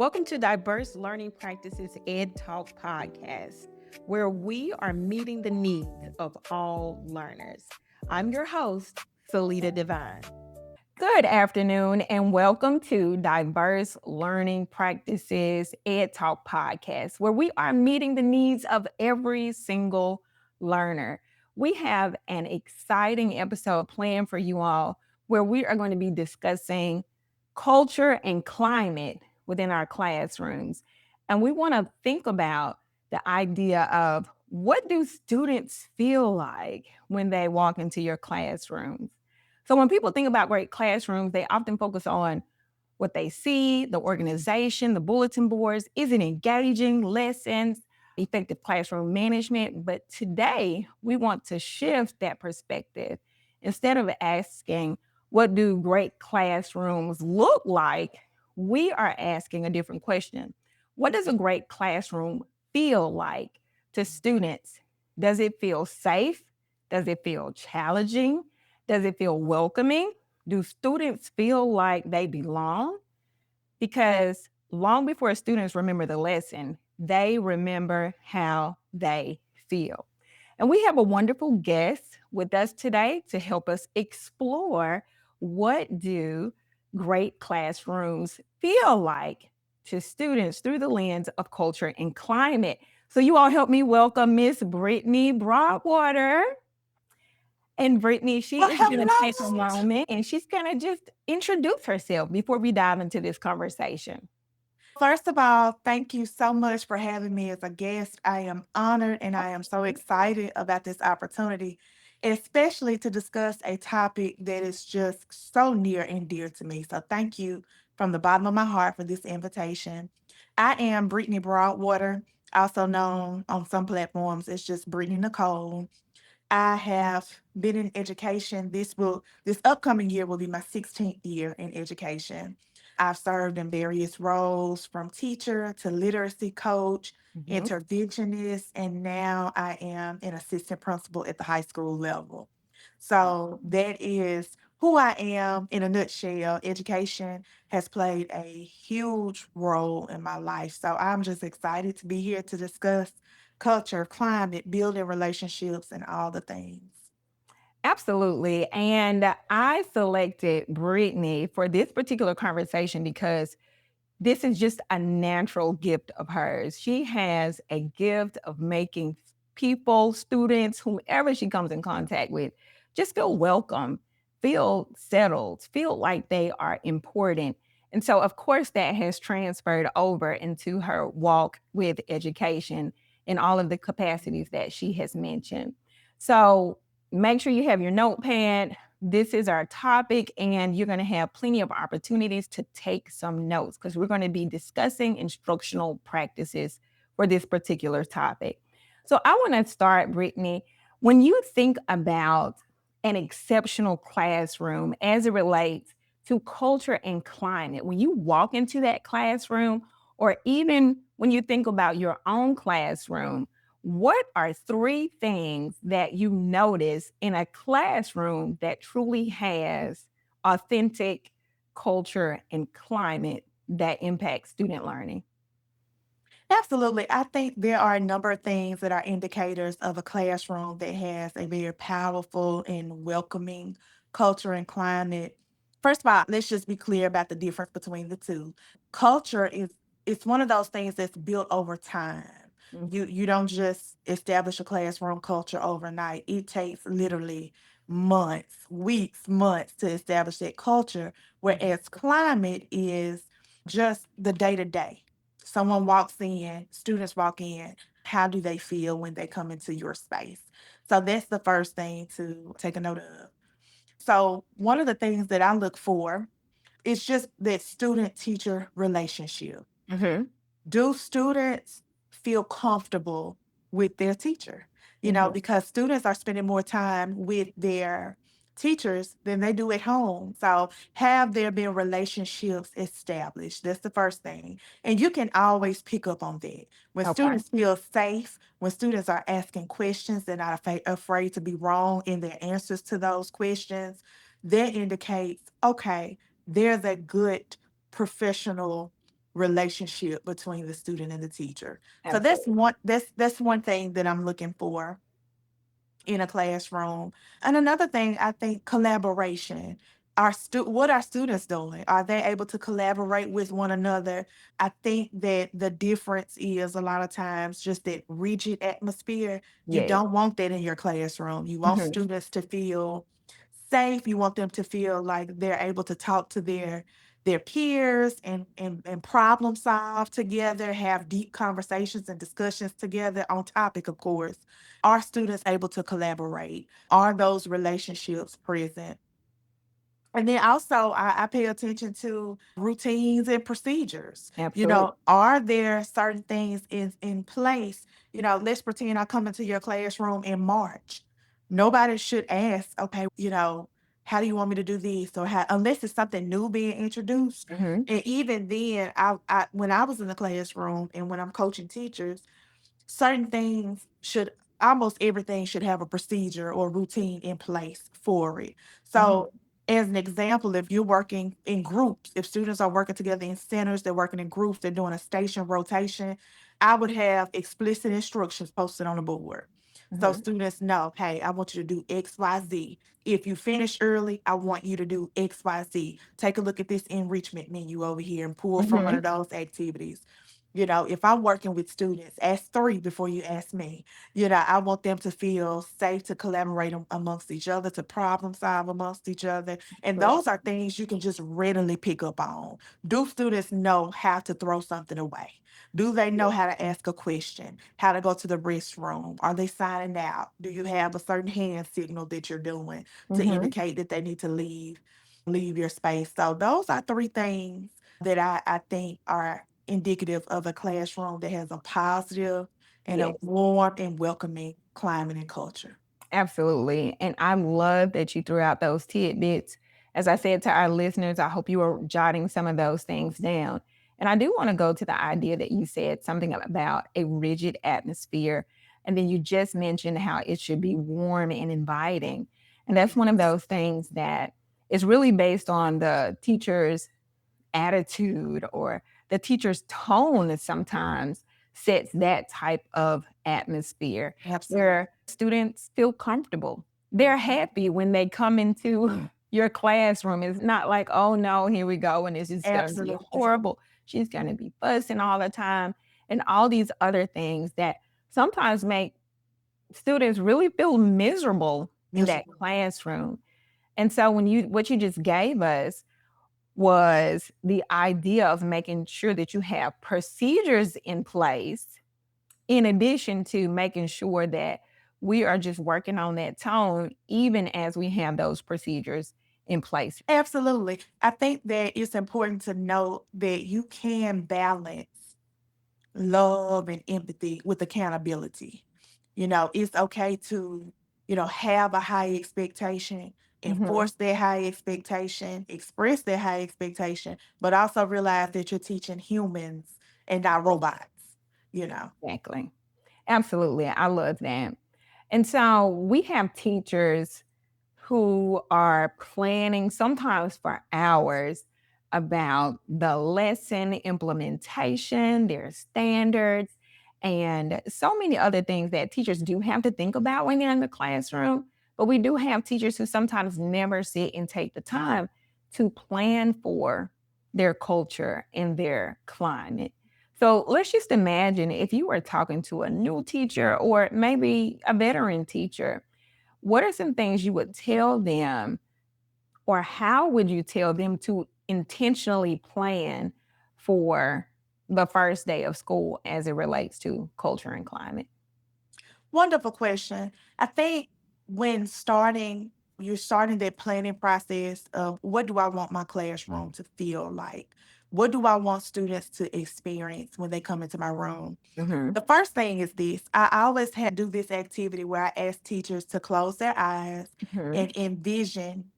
Welcome to Diverse Learning Practices Ed Talk podcast, where we are meeting the needs of all learners. I'm your host, Celeta Devine. Good afternoon, and welcome to Diverse Learning Practices Ed Talk podcast, where we are meeting the needs of every single learner. We have an exciting episode planned for you all where we are going to be discussing culture and climate within our classrooms. And we want to think about the idea of what do students feel like when they walk into your classrooms? So when people think about great classrooms, they often focus on what they see, the organization, the bulletin boards. Is it engaging? Lessons, effective classroom management? But today, we want to shift that perspective. Instead of asking, what do great classrooms look like? We are asking a different question. What does a great classroom feel like to students? Does it feel safe? Does it feel challenging? Does it feel welcoming? Do students feel like they belong? Because long before students remember the lesson, they remember how they feel. And we have a wonderful guest with us today to help us explore what do great classrooms feel like to students through the lens of culture and climate. So you all help me welcome Miss Brittany Broadwater. And Brittany, she Well, is going to take a hello. moment and she's going to just introduce herself before we dive into this conversation. First of all, thank you so much for having me as a guest. I am honored and I am so excited about this opportunity, especially to discuss a topic that is just so near and dear to me. So, thank you from the bottom of my heart for this invitation. I am Brittany Broadwater, also known on some platforms as just Brittany Nicole. I have been in education. This upcoming year will be my 16th year in education. I've served in various roles from teacher to literacy coach, Mhm. interventionist, and now I am an assistant principal at the high school level. So that is who I am in a nutshell. Education has played a huge role in my life. So I'm just excited to be here to discuss culture, climate, building relationships, and all the things. Absolutely. And I selected Brittany for this particular conversation because this is just a natural gift of hers. She has a gift of making people, students, whoever she comes in contact with, just feel welcome, feel settled, feel like they are important. And so, of course, that has transferred over into her walk with education in all of the capacities that she has mentioned. So, make sure you have your notepad. This is our topic, and you're going to have plenty of opportunities to take some notes because we're going to be discussing instructional practices for this particular topic. So, I want to start, Brittany. When you think about an exceptional classroom as it relates to culture and climate, when you walk into that classroom, or even when you think about your own classroom, what are three things that you notice in a classroom that truly has authentic culture and climate that impacts student learning? Absolutely. I think there are a number of things that are indicators of a classroom that has a very powerful and welcoming culture and climate. First of all, let's just be clear about the difference between the two. Culture is it's one of those things that's built over time. You don't just establish a classroom culture overnight. It takes literally months, weeks, months to establish that culture, whereas climate is just the day to day. Someone walks in, students walk in, how do they feel when they come into your space? So that's the first thing to take a note of. So, one of the things that I look for is just that student teacher relationship. Mm-hmm. Do students feel comfortable with their teacher? Mm-hmm. Because students are spending more time with their teachers than they do at home. So, have there been relationships established? That's the first thing. And you can always pick up on that. When Okay. students feel safe, when students are asking questions, they're not afraid to be wrong in their answers to those questions. That indicates, okay, there's a good professional relationship between the student and the teacher. So Absolutely. that's one thing that I'm looking for in a classroom. And another thing, I think collaboration. What are students doing? Are they able to collaborate with one another? I think that the difference is a lot of times just that rigid atmosphere. You Yes. don't want that in your classroom. You want Hmm. students to feel safe. You want them to feel like they're able to talk to their peers and problem solve together, have deep conversations and discussions together on topic, of course. Are students able to collaborate? Are those relationships present? And then also, I pay attention to routines and procedures. Absolutely. Are there certain things in place? Let's pretend I come into your classroom in March. Nobody should ask, okay, how do you want me to do this? Or how, unless it's something new being introduced. Hmm. And even then, when I was in the classroom and when I'm coaching teachers, certain things should almost everything should have a procedure or routine in place for it. Hmm. So, as an example, if you're working in groups, if students are working together in centers, they're working in groups, they're doing a station rotation, I would have explicit instructions posted on the board. So Hmm. students know, hey, I want you to do XYZ. If you finish early, I want you to do XYZ. Take a look at this enrichment menu over here and pull from one Hmm. of those activities. If I'm working with students, ask three before you ask me. I want them to feel safe to collaborate amongst each other, to problem solve amongst each other. And those are things you can just readily pick up on. Do students know how to throw something away? Do they know how to ask a question? How to go to the restroom? Are they signing out? Do you have a certain hand signal that you're doing to Hmm. indicate that they need to leave your space? So those are three things that I think are indicative of a classroom that has a positive and a Yes. warm and welcoming climate and culture. Absolutely. And I love that you threw out those tidbits. As I said to our listeners, I hope you are jotting some of those things down. And I do want to go to the idea that you said something about a rigid atmosphere. And then you just mentioned how it should be warm and inviting. And that's one of those things that is really based on the teacher's attitude or the teacher's tone sometimes sets that type of atmosphere Absolutely. where students feel comfortable. They're happy when they come into your classroom. It's not like, oh no, here we go, and this is going to be Absolutely. horrible. She's going to be fussing all the time, and all these other things that sometimes make students really feel miserable in that Miserable. classroom. And so when what you just gave us was the idea of making sure that you have procedures in place in addition to making sure that we are just working on that tone even as we have those procedures in place. Absolutely. I think that it's important to note that you can balance love and empathy with accountability. It's okay to, have a high expectation, Mhm. enforce that high expectation, express that high expectation, but also realize that you're teaching humans and not robots, you know. Exactly. Absolutely. I love that. And so we have teachers who are planning sometimes for hours about the lesson implementation, their standards, and so many other things that teachers do have to think about when they're in the classroom. But we do have teachers who sometimes never sit and take the time to plan for their culture and their climate. So let's just imagine if you were talking to a new teacher or maybe a veteran teacher, what are some things you would tell them, or how would you tell them to intentionally plan for the first day of school as it relates to culture and climate? Wonderful question. I think when you're starting that planning process of what do I want my classroom to feel like? What do I want students to experience when they come into my room? Hmm. The first thing is this. I always had do this activity where I ask teachers to close their eyes Hmm. and envision,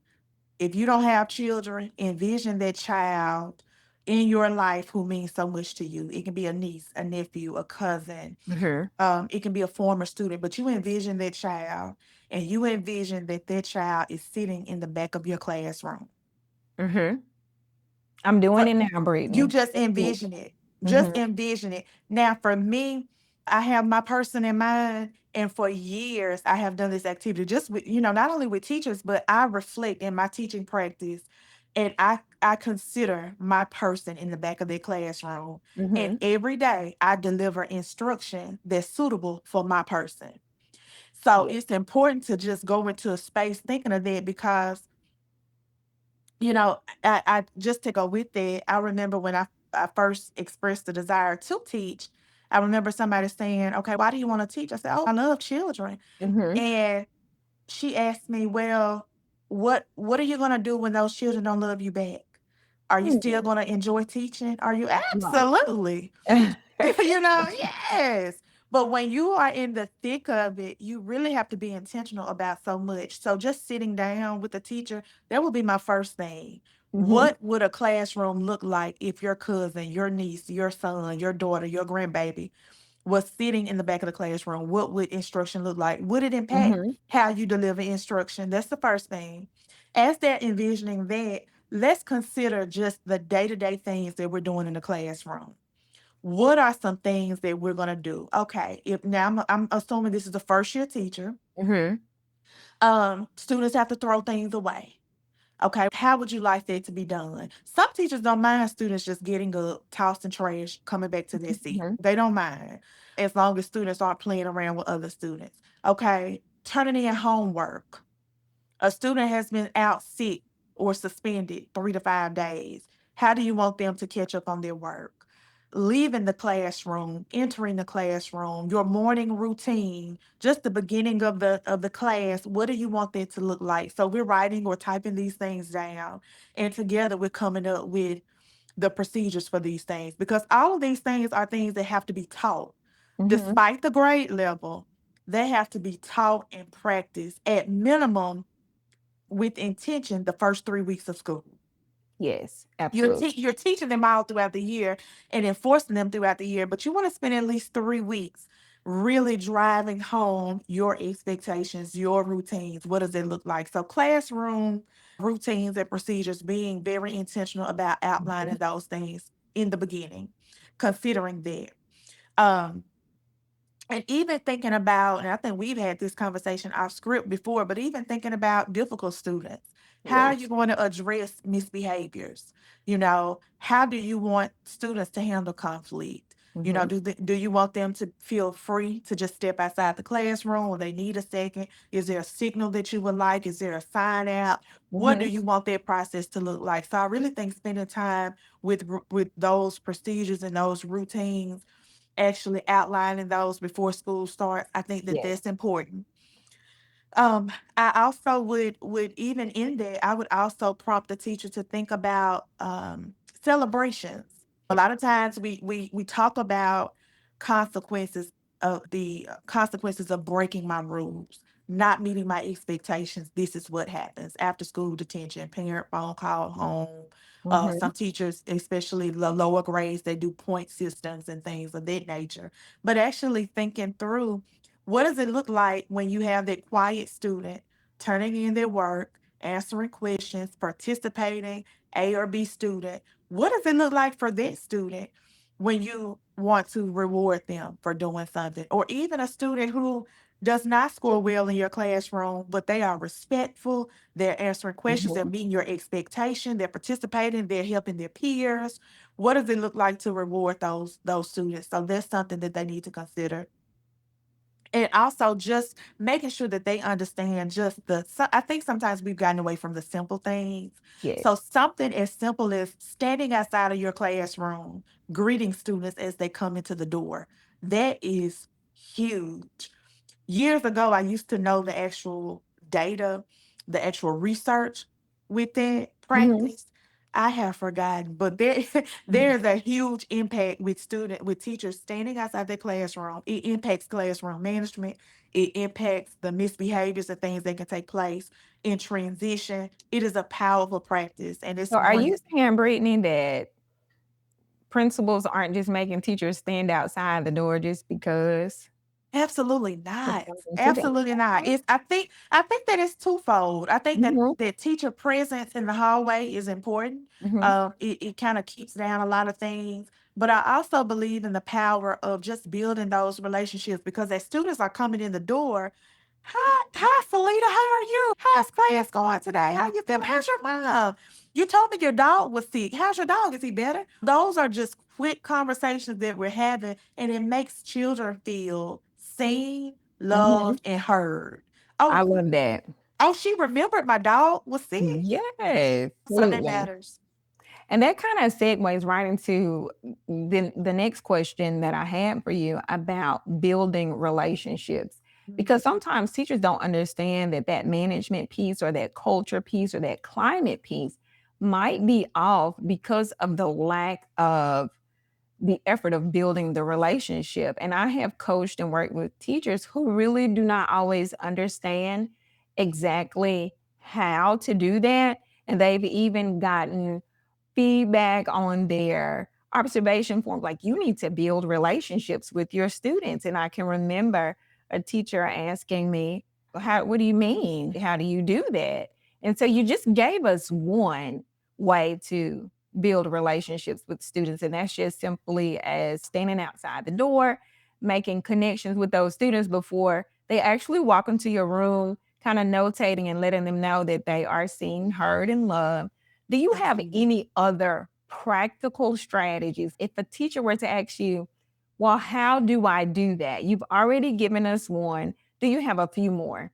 if you don't have children, envision that child in your life who means so much to you. It can be a niece, a nephew, a cousin, Hmm. it can be a former student, but you envision that child and you envision that that child is sitting in the back of your classroom. Hmm. I'm doing For it now, you Brittany. just Yes. envision it. Mhm. Just envision it. Now, for me, I have my person in mind, and for years I have done this activity just with, not only with teachers, but I reflect in my teaching practice, and I consider my person in the back of their classroom. And Mhm. every day I deliver instruction that's suitable for my person. So Yes. it's important to just go into a space thinking of that because I just to go with that, I remember when I first expressed the desire to teach, I remember somebody saying, "Okay, why do you want to teach?" I said, "Oh, I love children." Mhm. And she asked me, "Well, what are you gonna do when those children don't love you back? Are you still Mm. gonna enjoy teaching? Are you?" Right. Absolutely. Yes. But when you are in the thick of it, you really have to be intentional about so much. So just sitting down with the teacher, that would be my first thing. Mhm. What would a classroom look like if your cousin, your niece, your son, your daughter, your grandbaby was sitting in the back of the classroom? What would instruction look like? Would it impact Mhm. how you deliver instruction? That's the first thing. As they're envisioning that, let's consider just the day-to-day things that we're doing in the classroom. What are some things that we're gonna do? Okay, if now I'm assuming this is a first year teacher. Mhm. Students have to throw things away. Okay, how would you like that to be done? Some teachers don't mind students just getting up, tossing trash, coming back to their seat. Mhm. They don't mind as long as students aren't playing around with other students. Okay, turning in homework. A student has been out sick or suspended 3 to 5 days. How do you want them to catch up on their work? Leaving the classroom, entering the classroom, your morning routine, just the beginning of the class. What do you want that to look like? So we're writing or typing these things down, and together we're coming up with the procedures for these things because all of these things are things that have to be taught. Mhm. Despite the grade level, they have to be taught and practiced at minimum with intention the first 3 weeks of school. Yes, absolutely. You're teaching them all throughout the year and enforcing them throughout the year, but you wanna spend at least 3 weeks really driving home your expectations, your routines. What does it look like? So classroom routines and procedures, being very intentional about Mhm. outlining those things in the beginning, considering that. Um and even thinking about, and I think we've had this conversation off script before, but even thinking about difficult students, how are you Yes. going to address misbehaviors? How do you want students to handle conflict? Mhm. Do you want them to feel free to just step outside the classroom or they need a second? Is there a signal that you would like? Is there a sign out? What do Mhm. you want that process to look like? So I really think spending time with those procedures and those routines, actually outlining those before school starts. I think that Yes. that's important. I also would even in that, I would also prompt the teacher to think about celebrations. A lot of times we talk about consequences the consequences of breaking my rules, not meeting my expectations. This is what happens after school detention, parent phone call home. Mhm. Some teachers, especially the lower grades, they do point systems and things of that nature. But actually thinking through, what does it look like when you have that quiet student turning in their work, answering questions, participating, A or B student? What does it look like for that student when you want to reward them for doing something? Or even a student who does not score well in your classroom, but they are respectful, they're answering questions, they're Mhm. meeting your expectation, they're participating, they're helping their peers. What does it look like to reward those students? So that's something that they need to consider. And also just making sure that they understand just I think sometimes we've gotten away from the simple things. Yes. So something as simple as standing outside of your classroom, greeting students as they come into the door. That is huge. Years ago, I used to know the actual data, the actual research with that Mhm. practice. I have forgotten, but there Mhm. there's a huge impact with teachers standing outside their classroom. It impacts classroom management. It impacts the misbehaviors and things that can take place in transition. It is a powerful practice, and it's So are one. you saying, Brittany, that principals aren't just making teachers stand outside the door just because? Absolutely Put not. something to that. Absolutely not. I think that it's twofold. I think that Mhm, that teacher presence in the hallway is important. mhm, It kind of keeps down a lot of things. But I also believe in the power of just building those relationships because as students are coming in the door, hi, Selena, how are you? How's class going today? How you feeling? How's your mom? You told me your dog was sick. How's your dog? Is he better? Those are just quick conversations that we're having, and it makes children feel seen, mhm. loved, and heard. I Oh, love that. she remembered my dog was sick. Yes, So that absolutely. matters. And that kind of segues right into the next question that I had for you about building relationships. Because sometimes teachers don't understand that that management piece or that culture piece or that climate piece might be off because of the lack of the effort of building the relationship. And I have coached and worked with teachers who really do not always understand exactly how to do that. And they've even gotten feedback on their observation forms like you need to build relationships with your students. And I can remember a teacher asking me, how, what do you mean, how do you do that? And so you just gave us one way to build relationships with students, and that's just simply as standing outside the door, making connections with those students before they actually walk into your room, kind of notating and letting them know that they are seen, heard, and loved. Do you have any other practical strategies if a teacher were to ask you, well, how do I do that? You've already given us one. Do you have a few more?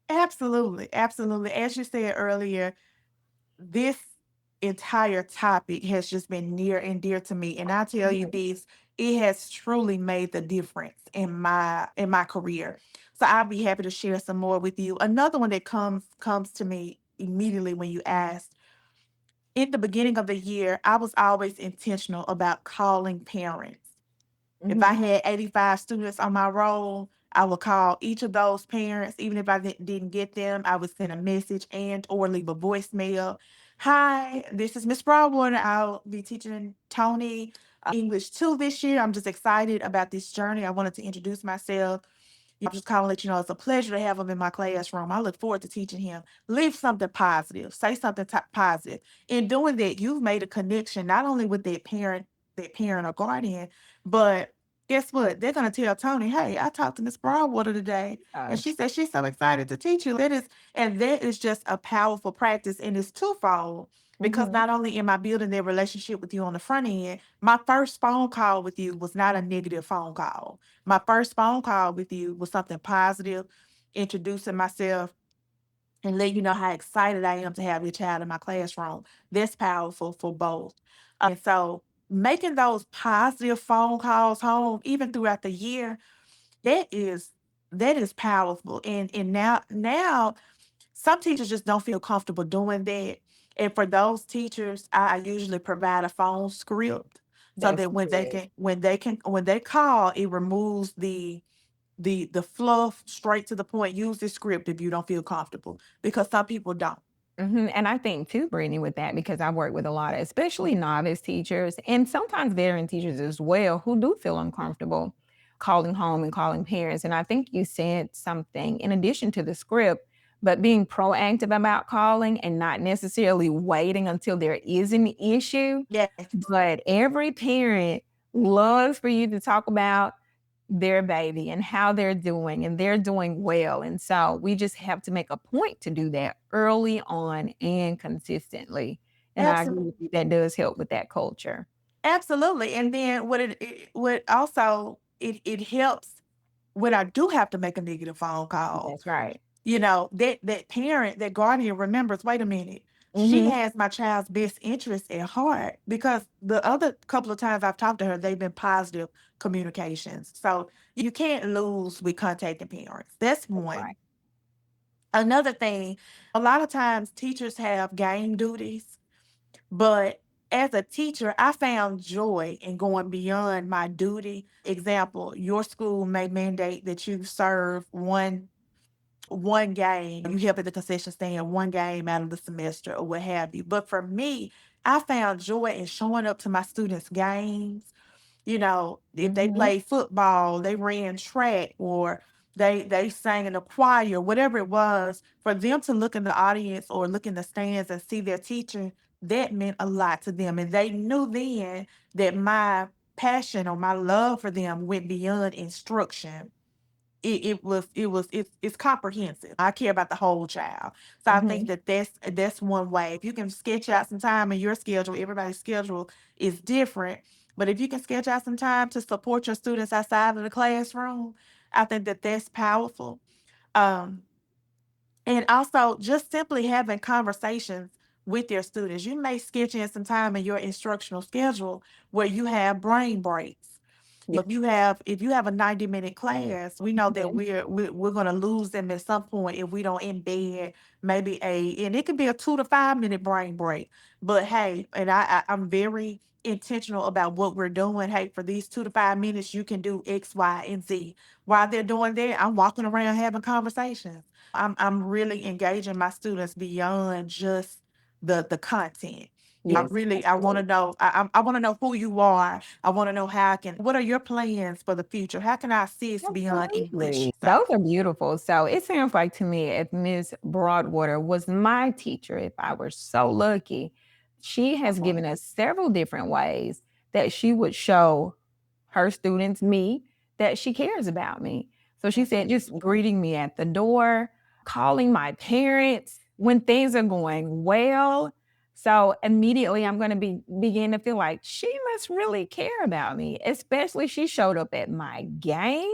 Absolutely, absolutely. As you said earlier, this entire topic has just been near and dear to me, and I tell you this, it has truly made the difference in my career. So I'll be happy to share some more with you. Another one that comes to me immediately when you asked, in the beginning of the year, I was always intentional about calling parents. If I Mhm. had 85 students on my roll, I would call each of those parents, even if I didn't get them, I would send a message and or leave a voicemail. Hi, this is Miss Broadwater. I'll be teaching Tony English 2 this year. I'm just excited about this journey. I wanted to introduce myself. I'm just calling to let you know it's a pleasure to have him in my classroom. I look forward to teaching him. Leave something positive. Say something positive. In doing that, you've made a connection not only with that parent or guardian, but guess what? They're gonna tell Tony, "Hey, I talked to Miss Broadwater today, and Uh, she said she's so excited to teach you." That is just a powerful practice, and it's twofold because mhm. not only am I building that relationship with you on the front end, my first phone call with you was not a negative phone call. My first phone call with you was something positive, introducing myself and let you know how excited I am to have your child in my classroom. That's powerful for both. And so making those positive phone calls home, even throughout the year, that is that is powerful. And now some teachers just don't feel comfortable doing that. And for those teachers, I usually provide a phone script so That's that when they good. can when they call, it removes the fluff, straight to the point. Use this script if you don't feel comfortable, because some people don't. Mhm, and I think too, Brittany, with that, because I work with a lot of especially novice teachers and sometimes veteran teachers as well who do feel uncomfortable calling home and calling parents. And I think you said something in addition to the script, but being proactive about calling and not necessarily waiting until there is an issue. Yes, But every parent loves for you to talk about their baby and how they're doing, and they're doing well. And so we just have to make a point to do that early on and consistently. And I agree with absolutely. you, that does help with that culture. Absolutely. And then what also it helps when I do have to make a negative phone call. That's right. That parent, that guardian remembers, wait a minute, she Mhm. has my child's best interest at heart, because the other couple of times I've talked to her, they've been positive communications. So you can't lose with contacting parents. That's That's one. right. Another thing, a lot of times teachers have game duties, but as a teacher, I found joy in going beyond my duty. Example, your school may mandate that you serve one game, you help at the concession stand one game out of the semester or what have you. But for me, I found joy in showing up to my students' games, If they Mhm. played football, they ran track, or they sang in a choir, whatever it was, for them to look in the audience or look in the stands and see their teacher, that meant a lot to them. And they knew then that my passion or my love for them went beyond instruction. It's comprehensive. I care about the whole child. So I think Mhm. that that's one way. If you can sketch out some time in your schedule, everybody's schedule is different. But if you can sketch out some time to support your students outside of the classroom, I think that that's powerful. Um, and also just simply having conversations with your students. You may sketch in some time in your instructional schedule where you have brain breaks. Yeah. If you have a 90-minute class, we know that Mhm. we're gonna lose them at some point if we don't embed maybe and it could be a 2 to 5 minute brain break. But hey, and I'm very intentional about what we're doing. Hey, for these 2 to 5 minutes, you can do X, Y, and Z. While they're doing that, I'm walking around having conversations. I'm really engaging my students beyond just the content. Yes, I want to absolutely. know. I want to know who you are. I want to know how I can. What are your plans for the future? How can I assist beyond English? Absolutely. Those are beautiful. So it sounds like to me if Miss Broadwater was my teacher, if I were so lucky, she has given us several different ways that she would show her students, me, that she cares about me. So she said, just greeting me at the door, calling my parents when things are going well. So immediately I'm going to begin to feel like she must really care about me, especially she showed up at my game.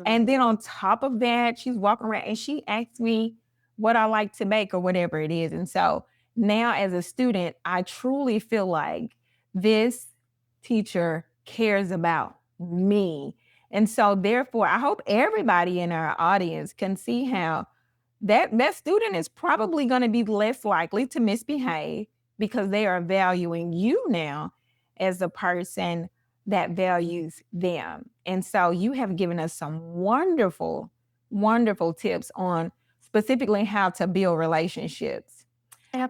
And Absolutely. then on top of that, she's walking around and she asked me what I like to make or whatever it is. And so now as a student, I truly feel like this teacher cares about me. And so therefore, I hope everybody in our audience can see how that student is probably going to be less likely to misbehave because they are valuing you now as a person that values them. And so you have given us some wonderful, wonderful tips on specifically how to build relationships.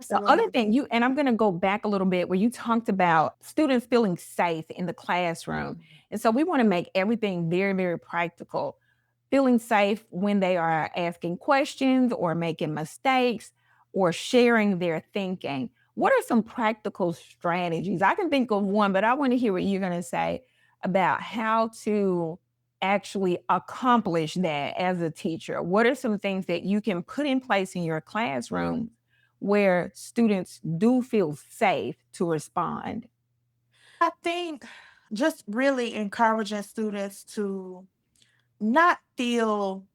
The other Absolutely. thing and I'm going to go back a little bit where you talked about students feeling safe in the classroom. And so we want to make everything very, very practical. Feeling safe when they are asking questions or making mistakes or sharing their thinking. What are some practical strategies? I can think of one, but I want to hear what you're going to say about how to actually accomplish that as a teacher. What are some things that you can put in place in your classroom where students do feel safe to respond? I think just really encouraging students to not feel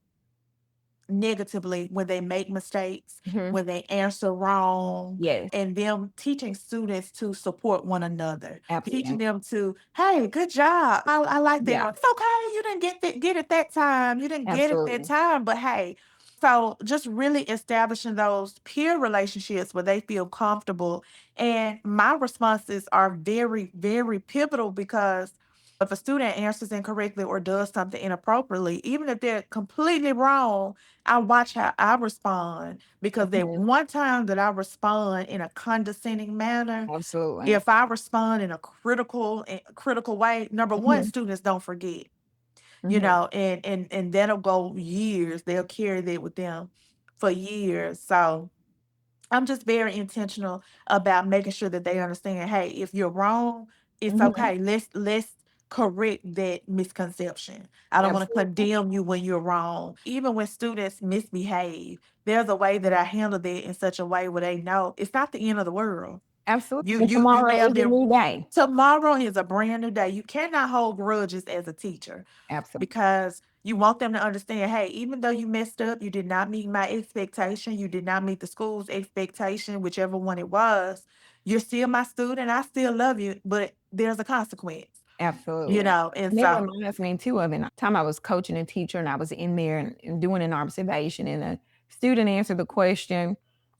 negatively when they make mistakes, Mhm. when they answer wrong, Yes, and them teaching students to support one another, teaching absolutely. them to, hey, good job. I like that. Yeah, It's okay. You didn't get it that time. You didn't get it that absolutely. time, but hey. So just really establishing those peer relationships where they feel comfortable. And my responses are very, very pivotal because if a student answers incorrectly or does something inappropriately, even if they're completely wrong, I watch how I respond because that Mhm. one time that I respond in a condescending manner, Absolutely. if I respond in a critical way, number one, Mhm. students don't forget, Mhm. and that'll go years. They'll carry that with them for years. So I'm just very intentional about making sure that they understand, hey, if you're wrong, it's Mhm. okay. Let's correct that misconception. I don't want to Absolutely. condemn you when you're wrong. Even when students misbehave, there's a way that I handle that in such a way where they know it's not the end of the world. You Absolutely. you you Tomorrow nailed is a it. new day. Tomorrow is a brand new day. You cannot hold grudges as a teacher Absolutely. because you want them to understand, hey, even though you messed up, you did not meet my expectation, you did not meet the school's expectation, whichever one it was, you're still my student. I still love you, but there's a consequence, Absolutely. and And it so reminds me too of a time I was coaching a teacher and I was in there and doing an observation and a student answered the question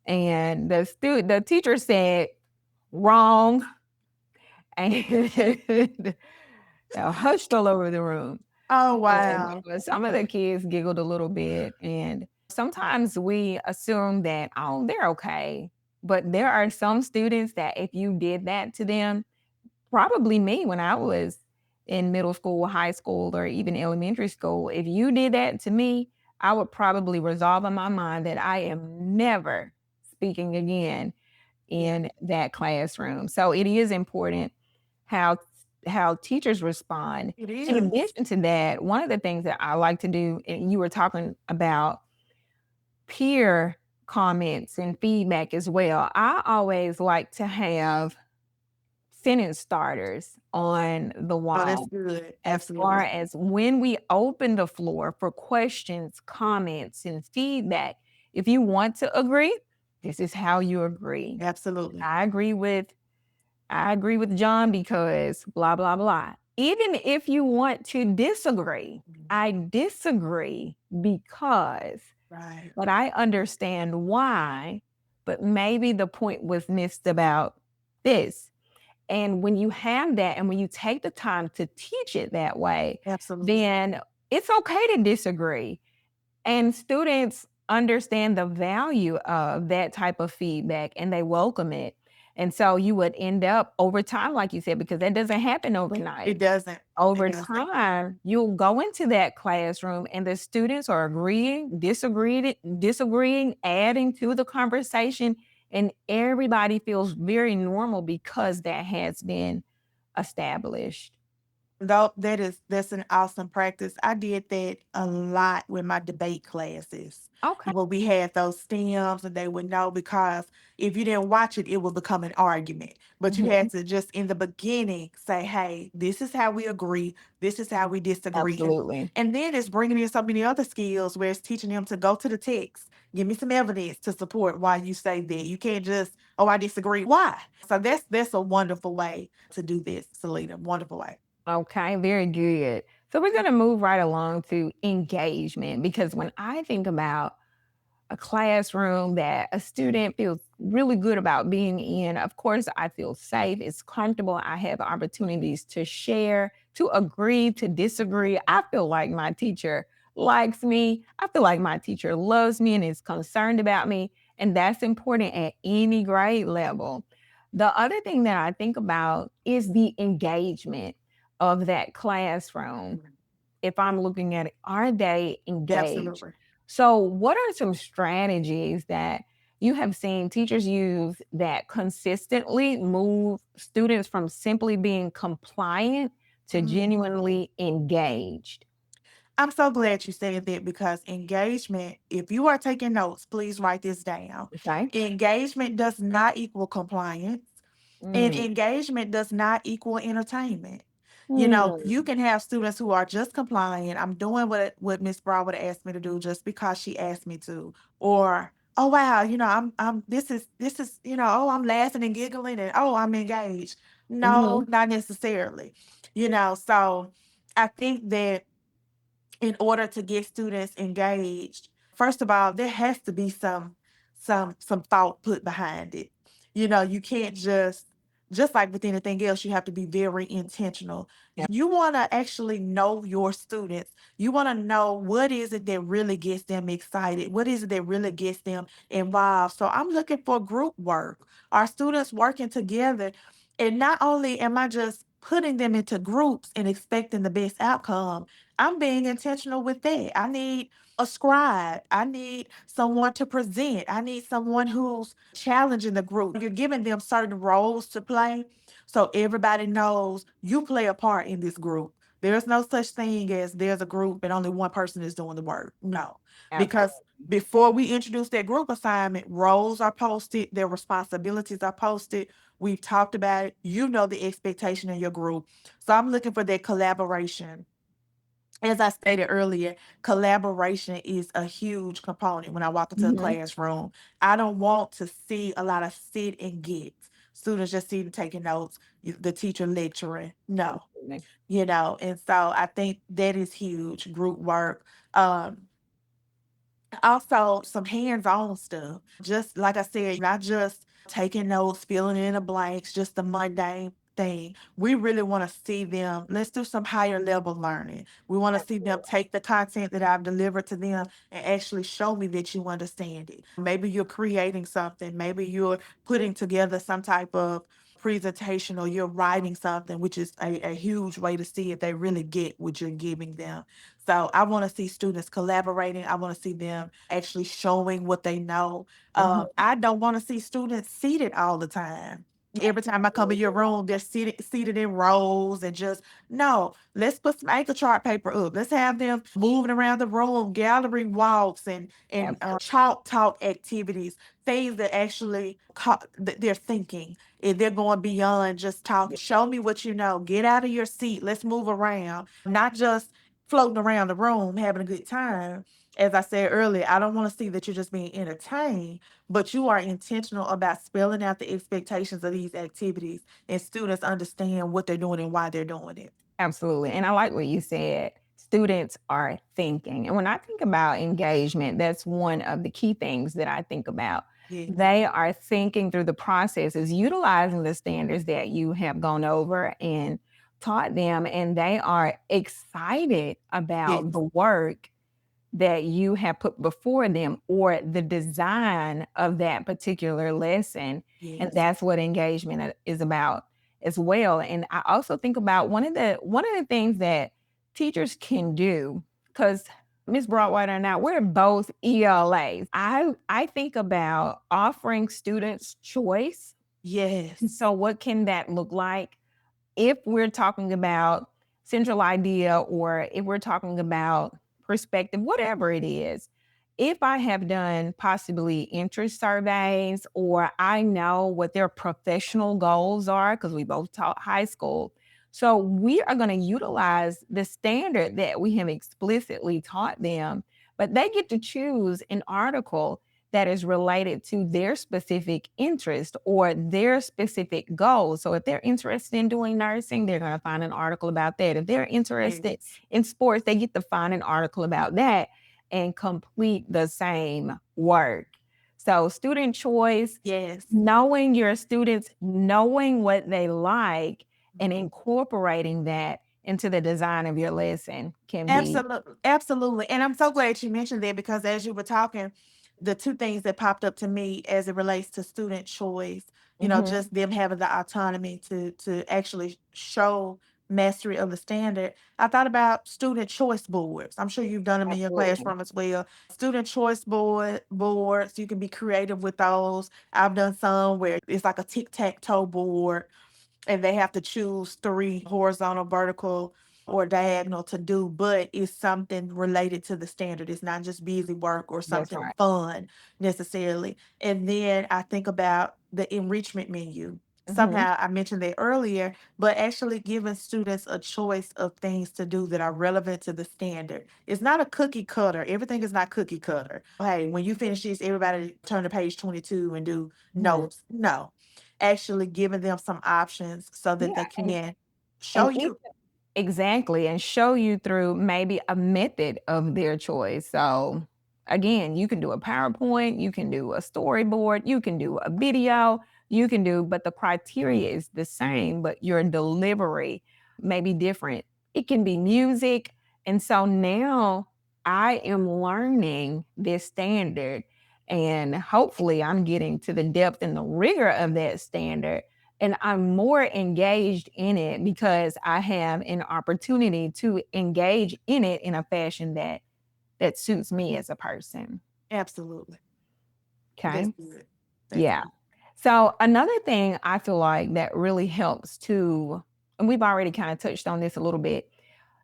and the teacher said wrong and hushed all over the room. oh And wow. some of the kids giggled a little bit. And sometimes we assume that, oh, they're okay. But there are some students that if you did that to them, probably me when I was in middle school, high school, or even elementary school, if you did that to me, I would probably resolve in my mind that I am never speaking again Yeah, in that classroom. So it is important how teachers respond. it In is. addition to that, one of the things that I like to do, and you were talking about peer comments and feedback as well. I always like to have sentence starters on the Oh, that's wall good. as far Absolutely. as when we open the floor for questions, comments, and feedback. If you want to agree, this is how you agree. Absolutely. I agree with I agree with John because blah blah blah. Even if you want to disagree, Mhm. I disagree because, Right. but I understand why, but maybe the point was missed about this. And when you have that and when you take the time to teach it that way, Absolutely. then it's okay to disagree. And students understand the value of that type of feedback and they welcome it. And so you would end up over time, like you said, because that doesn't happen overnight. It doesn't. It Over doesn't. time, you'll go into that classroom and the students are agreeing, disagreeing, adding to the conversation, and everybody feels very normal because that has been established. Though that's an awesome practice. I did that a lot with my debate classes. Okay. Where we had those stems and they would know because if you didn't watch it, it would become an argument. But you Mhm. had to just in the beginning say, hey, this is how we agree, this is how we disagree. Absolutely. And then it's bringing in so many other skills where it's teaching them to go to the text, give me some evidence to support why you say that. You can't just, oh, I disagree. Why? So that's a wonderful way to do this, Selena. Wonderful way. Okay, very good. So we're going to move right along to engagement because when I think about a classroom that a student feels really good about being in. Of course, I feel safe, it's comfortable. I have opportunities to share, to agree, to disagree. I feel like my teacher likes me. I feel like my teacher loves me and is concerned about me. And that's important at any grade level. The other thing that I think about is the engagement of that classroom. If I'm looking at it, are they engaged? Absolutely. So, what are some strategies that you have seen teachers use that consistently move students from simply being compliant to Mm. genuinely engaged? I'm so glad you said that because engagement, if you are taking notes, please write this down. Okay. Engagement does not equal compliance, and Mm. engagement does not equal entertainment. You know, Mm. you can have students who are just compliant. I'm doing what Miss Broadwater asked me to do just because she asked me to, or oh wow, I'm this is oh I'm laughing and giggling and oh I'm engaged. No, Mhm. not necessarily. So I think that in order to get students engaged, first of all, there has to be some thought put behind it. You can't just like with anything else, you have to be very intentional. Yeah. You want to actually know your students. You want to know what is it that really gets them excited? What is it that really gets them involved? So I'm looking for group work. Our students working together. And not only am I just putting them into groups and expecting the best outcome, I'm being intentional with that. I need a scribe. I need someone to present. I need someone who's challenging the group. You're giving them certain roles to play so everybody knows you play a part in this group. There's no such thing as there's a group and only one person is doing the work. No, because Absolutely. before we introduce that group assignment, roles are posted, their responsibilities are posted. We've talked about it. You know the expectation in your group. So I'm looking for that collaboration. As I stated earlier, collaboration is a huge component when I walk into a Mhm. classroom. I don't want to see a lot of sit and get. Students just sitting taking notes, the teacher lecturing. No, Absolutely. and so I think that is huge. Group work. Also, some hands-on stuff. Just like I said, not just taking notes, filling in the blanks, just the mundane thing. We really want to see them. Let's do some higher level learning. We want to see them Absolutely. take the content that I've delivered to them and actually show me that you understand it. Maybe you're creating something. Maybe you're putting together some type of presentation or you're writing something, which is a huge way to see if they really get what you're giving them. So I want to see students collaborating. I want to see them actually showing what they know. Mhm. I don't want to see students seated all the time. Every time I come in your room, they're seated in rows and just no. Let's put some anchor chart paper up. Let's have them moving around the room, gathering walks and Absolutely. chalk talk activities, things that actually that they're thinking and they're going beyond just talking. Show me what you know. Get out of your seat. Let's move around. Not just floating around the room having a good time. As I said earlier, I don't want to see that you're just being entertained, but you are intentional about spelling out the expectations of these activities and students understand what they're doing and why they're doing it. Absolutely. And I like what you said. Students are thinking. And when I think about engagement, that's one of the key things that I think about. Yes. They are thinking through the processes, utilizing the standards that you have gone over and taught them, and they are excited about Yes. the work that you have put before them or the design of that particular lesson. And Yes. that's what engagement is about as well. And I also think about one of the things that teachers can do, because Miss Broadwater and I, we're both ELAs. I think about offering students choice. And Yes. so what can that look like? If we're talking about central idea or if we're talking about perspective, whatever it is, if I have done possibly interest surveys or I know what their professional goals are, because we both taught high school. So we are going to utilize the standard that we have explicitly taught them, but they get to choose an article that is related to their specific interest or their specific goals. So if they're interested in doing nursing, they're going to find an article about that. If they're interested Yes. in sports, they get to find an article about that and complete the same work. So student choice, Yes. knowing your students, knowing what they like and Mhm. incorporating that into the design of your lesson can be. Absolutely, absolutely, and I'm so glad you mentioned that because as you were talking, the 2 things that popped up to me as it relates to student choice, Mhm. just them having the autonomy to actually show mastery of the standard. I thought about student choice boards. I'm sure you've done them in your Absolutely. classroom as well. Student choice boards, you can be creative with those. I've done some where it's like a tic-tac-toe board and they have to choose 3 horizontal, vertical, or diagonal to do, but it's something related to the standard. It's not just busy work or That's something right. fun necessarily. And then I think about the enrichment menu. Mhm. Somehow I mentioned that earlier, but actually giving students a choice of things to do that are relevant to the standard. It's not a cookie cutter. Everything is not cookie cutter. Hey, when you finish this, everybody turn to page 22 and do Mhm. notes. No, actually giving them some options so that Yeah, they can show and even you. exactly, and show you through maybe a method of their choice. So, again, you can do a PowerPoint, you can do a storyboard, you can do a video, but the criteria is the same, but your delivery may be different. It can be music. And so now I am learning this standard, and hopefully I'm getting to the depth and the rigor of that standard, and I'm more engaged in it because I have an opportunity to engage in it in a fashion that suits me as a person. Absolutely. That's Okay. good. That's Yeah. good. So another thing I feel like that really helps to, and we've already kind of touched on this a little bit,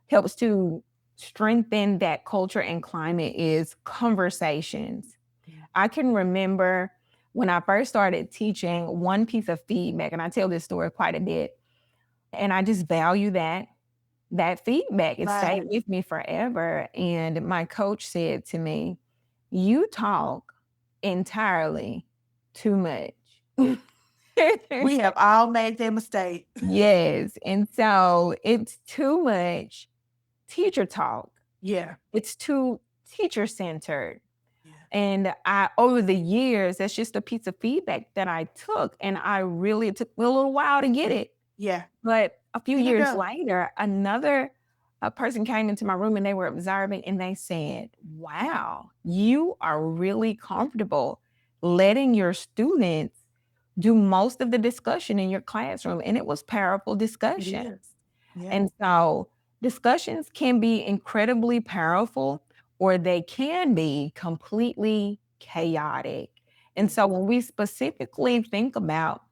helps to strengthen that culture and climate is conversations. Mm. I can remember when I first started teaching one piece of feedback, and I tell this story quite a bit, and I just value that feedback. It stayed Right. with me forever. And my coach said to me, "You talk entirely too much." We have all made that mistake. Yes. And so it's too much teacher talk. Yeah. It's too teacher centered. Yeah. And I, over the years, that's just a piece of feedback that I took. And I really, it took me a little while to get it. Yeah. But a few And it years does. later, another a person came into my room and they were observing and they said, "Wow, you are really comfortable letting your students do most of the discussion in your classroom. And it was powerful It discussion. is. Yeah. And so discussions can be incredibly powerful or they can be completely chaotic. And Yeah. so when we specifically think about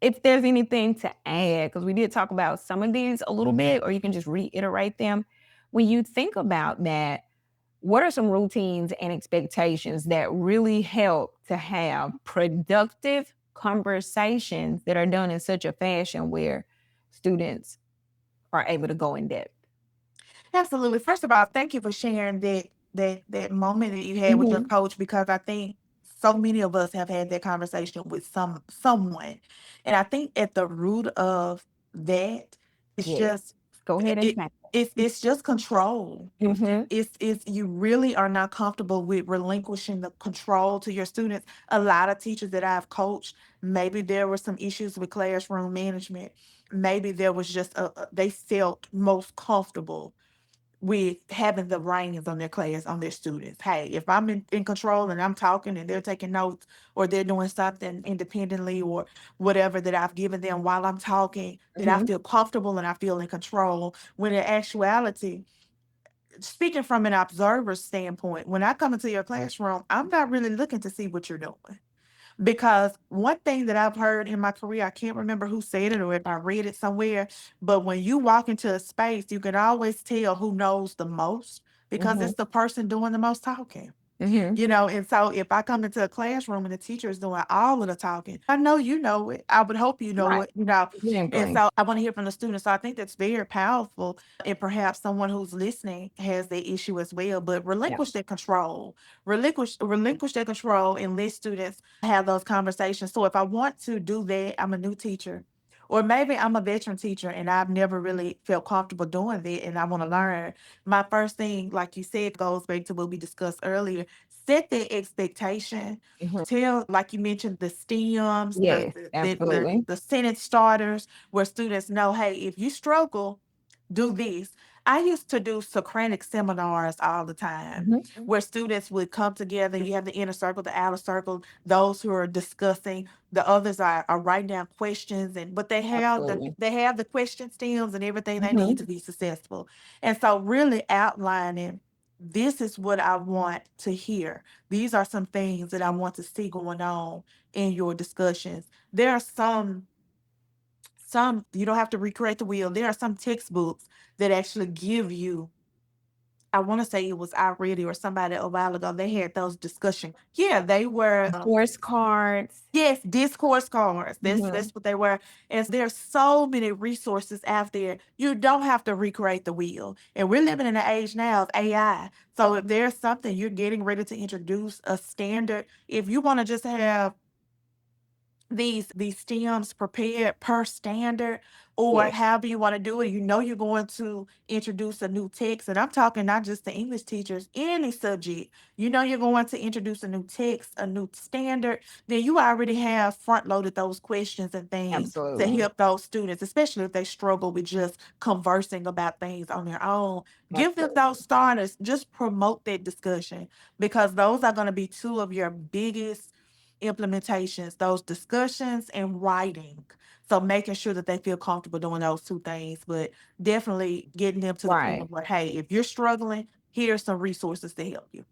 if there's anything to add, because we did talk about some of these a little bit, or you can just reiterate them. When you think about that, what are some routines and expectations that really help to have productive conversations that are done in such a fashion where students are able to go in depth? Absolutely. First of all, thank you for sharing that moment that you had with your Mhm. coach because I think so many of us have had that conversation with someone. And I think at the root of that, it's Yes. just Go ahead and it tackle it's just control. it. Mhm. It's you really are not comfortable with relinquishing the control to your students. A lot of teachers that I've coached, maybe there were some issues with classroom management. Maybe there was just they felt most comfortable with having the reins on their class, on their students. Hey, if I'm in control and I'm talking and they're taking notes or they're doing something independently or whatever that I've given them while I'm talking, that I Mhm. feel comfortable and I feel in control. When in actuality, speaking from an observer's standpoint, when I come into your classroom, I'm not really looking to see what you're doing. Because one thing that I've heard in my career, I can't remember who said it or if I read it somewhere, but when you walk into a space, you can always tell who knows the most because Mhm. it's the person doing the most talking. Mhm. And so if I come into a classroom and the teacher is doing all of the talking, I know you know it. I would hope you know Right. it. And Exactly. so I want to hear from the students. So I think that's very powerful. And perhaps someone who's listening has that issue as well. But Yeah. relinquish that control. Relinquish that control and let students have those conversations. So if I want to do that, I'm a new teacher. Or maybe I'm a veteran teacher and I've never really felt comfortable doing that and I want to learn. My first thing, like you said, goes back to what we discussed earlier. Set the expectation. Mhm. Tell, like you mentioned, the stems, Yes, absolutely. the sentence starters, where students know, hey, if you struggle, do this. I used to do Socratic seminars all the time Mhm. where students would come together. You have the inner circle, the outer circle, those who are discussing, the others are writing down questions and but Absolutely. they have the question stems and everything they need Mhm. to be successful. And so really outlining this is what I want to hear. These are some things that I want to see going on in your discussions. There are some you don't have to recreate the wheel. There are some textbooks that actually give you I wanna say it was I Read It or somebody a while ago, they had those discussion yeah, they were, Course cards. yes, discourse cards, Mhm. that's what they were, and there's so many resources out there, you don't have to recreate the wheel, and we're living in an age now of AI, so if there's something you're getting ready to introduce a standard, if you wanna just have these stems prepared per standard or Yes. however you want to do it. You know you're going to introduce a new text, and I'm talking not just the English teachers, any subject. You know you're going to introduce a new text, a new standard. Then you already have front loaded those questions and things to Absolutely. help those students, especially if they struggle with just conversing about things on their own. Give them Absolutely. those starters. Just promote that discussion because those are going to be two of your biggest implementations, those discussions and writing. So making sure that they feel comfortable doing those two things, but definitely getting them to the Right. point where, hey, if you're struggling, here's some resources to help you.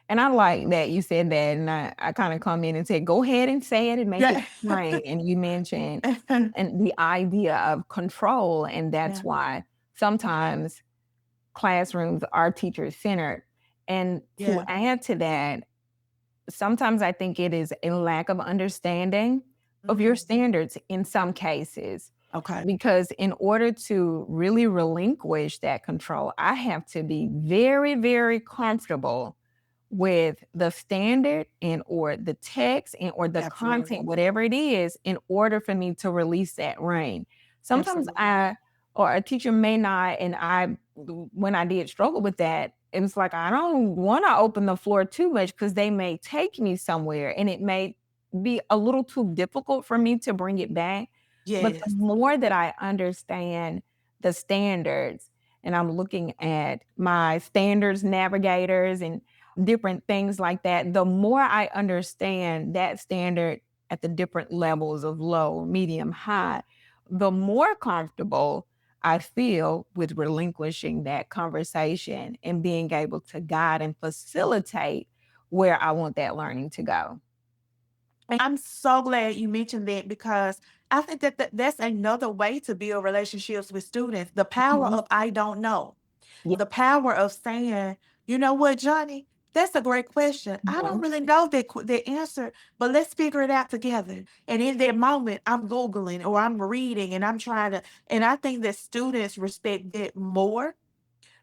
And I like that you said that, and I kinda come in and said, "Go ahead and say it and make it Yeah. plain," and you mentioned and the idea of control, and that's Yeah. why sometimes classrooms are teacher-centered, and to Yeah. add to that, sometimes I think it is a lack of understanding of your Mm. standards in some cases, Okay. because in order to really relinquish that control, I have to be very, very comfortable with the standard and or the text and or the Absolutely. content, whatever it is, in order for me to release that rein. Sometimes Absolutely. I or a teacher may not, and I when I did struggle with that, it was like I don't want to open the floor too much because they may take me somewhere and it may be a little too difficult for me to bring it back. But the Yes. more that I understand the standards and I'm looking at my standards navigators and different things like that, the more I understand that standard at the different levels of low, medium, high, the more comfortable I feel with relinquishing that conversation and being able to guide and facilitate where I want that learning to go. And I'm so glad you mentioned that because I think that that's another way to build relationships with students. The power Mhm. of I don't know. Yeah. The power of saying, you know what, Johnny, that's a great question. I don't Mhm. really know the answer, but let's figure it out together. And in that moment, I'm Googling or I'm reading and I'm trying to, and I think that students respect that more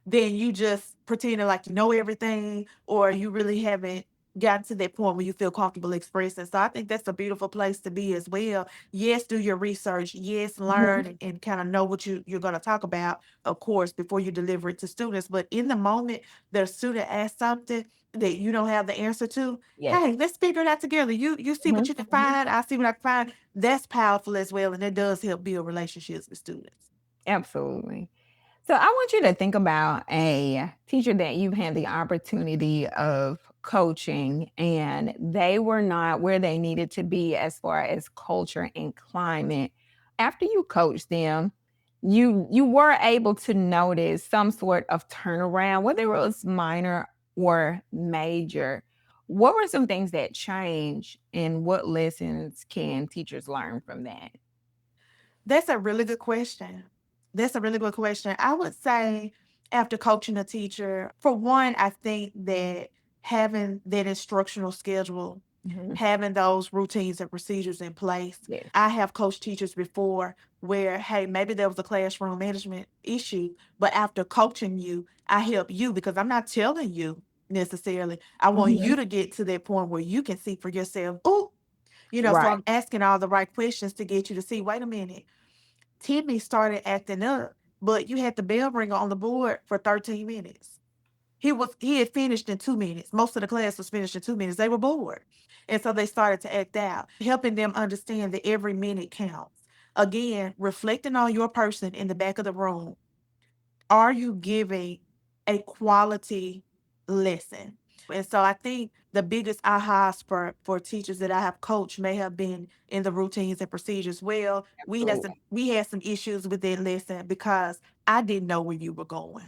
then you just pretending like you know everything or you really haven't gotten to that point where you feel comfortable expressing. So I think that's a beautiful place to be as well. Yes, do your research. Yes, Mhm. learn and kind of know what you're going to talk about, of course, before you deliver it to students. But in the moment that a student asks something that you don't have the answer to, Yes. hey, let's figure it out together. You see what Mhm. you can find. I see what I can find. That's powerful as well. And it does help build relationships with students. Absolutely. So I want you to think about a teacher that you've had the opportunity of coaching and they were not where they needed to be as far as culture and climate. After you coached them, you were able to notice some sort of turnaround, whether it was minor or major. What were some things that changed and what lessons can teachers learn from that? That's a really good question. That's a really good question. I would say after coaching a teacher, for one, I think that having that instructional schedule, Mhm. having those routines and procedures in place. Yes. I have coached teachers before where, hey, maybe there was a classroom management issue, but after coaching you, I help you because I'm not telling you necessarily. I want Mhm. you to get to that point where you can see for yourself. Oh, so Right. I'm asking all the right questions to get you to see, wait a minute, Timmy started acting up, but you had the bell ringer on the board for 13 minutes. He had finished in 2 minutes. Most of the class was finished in 2 minutes. They were bored. And so they started to act out, helping them understand that every minute counts. Again, reflecting on your person in the back of the room. Are you giving a quality lesson? And so I think the biggest ahas for teachers that I have coached may have been in the routines and procedures. Well, Absolutely. we had some issues with that lesson because I didn't know where you were going.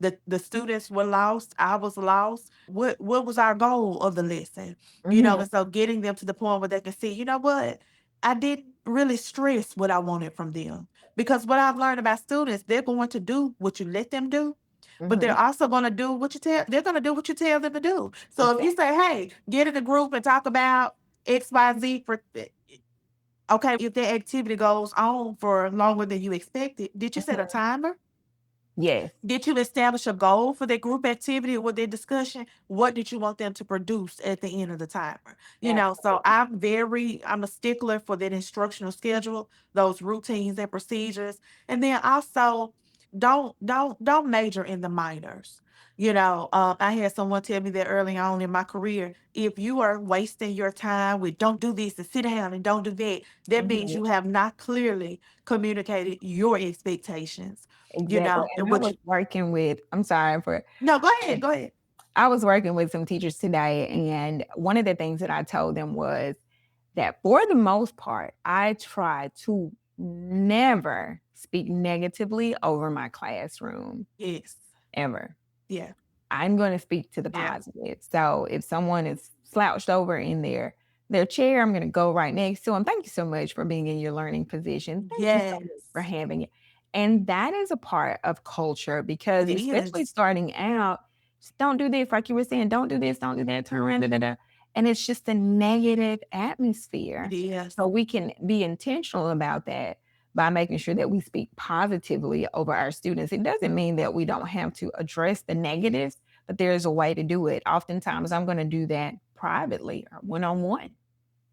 The students were lost. I was lost. What was our goal of the lesson? Mhm. And so getting them to the point where they can see, you know what? I didn't really stress what I wanted from them. Because what I've learned about students, they're going to do what you let them do, but they're Mhm. also going to do what you tell. They're going to do what you tell them to do. So if you Exactly. say, "Hey, get in a group and talk about XYZ for," okay, if that activity goes on for longer than you expected, did you set a Mhm. timer? Yes. Did you establish a goal for that group activity or their discussion? What did you want them to produce at the end of the timer? So Absolutely. I'm a stickler for that instructional schedule, those routines and procedures. And then also don't major in the minors. I had someone tell me that early on in my career. If you are wasting your time with don't do this and sit down and don't do that, that means Mhm. you have not clearly communicated your expectations. Exactly, And and I what was working with I'm sorry for no, go ahead, go ahead. I was working with some teachers today, and one of the things that I told them was that for the most part, I try to never speak negatively over my classroom, Yes. ever. Yeah. I'm going to speak to the Yeah. positive. So if someone is slouched over in their chair, I'm going to go right next to them. Thank you so much for being in your learning position. Thank you so much for Yes. having it. And that is a part of culture It because especially is. starting out, just don't do this, like you were saying, don't do this, don't do that, turn around, da, da, da. And it's just a negative It atmosphere. is. So we can be intentional about that by making sure that we speak positively over our students. It doesn't mean that we don't have to address the negatives, but there's a way to do it. Oftentimes, I'm going to do that privately or one on one.